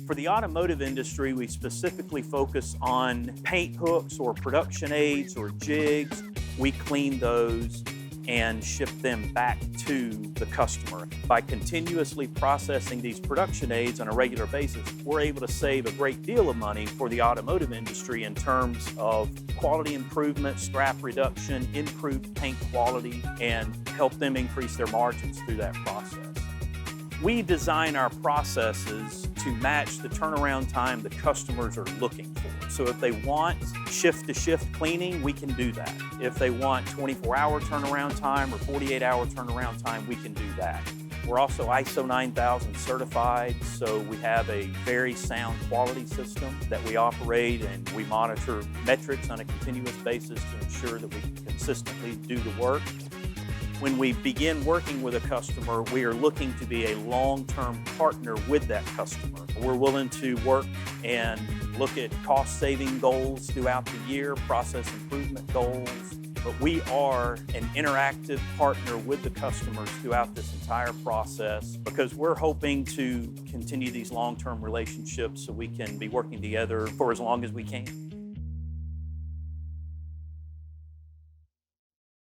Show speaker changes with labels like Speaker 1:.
Speaker 1: For the automotive industry, we specifically focus on paint hooks or production aids or jigs. We clean those and ship them back to the customer. By continuously processing these production aids on a regular basis, we're able to save a great deal of money for the automotive industry in terms of quality improvement, scrap reduction, improved paint quality, and help them increase their margins through that process. We design our processes to match the turnaround time the customers are looking for. So if they want shift-to-shift cleaning, we can do that. If they want 24-hour turnaround time or 48-hour turnaround time, we can do that. We're also ISO 9000 certified, so we have a very sound quality system that we operate, and we monitor metrics on a continuous basis to ensure that we can consistently do the work. When we begin working with a customer, we are looking to be a long-term partner with that customer. We're willing to work and look at cost-saving goals throughout the year, process improvement goals, but we are an interactive partner with the customers throughout this entire process because we're hoping to continue these long-term relationships so we can be working together for as long as we can.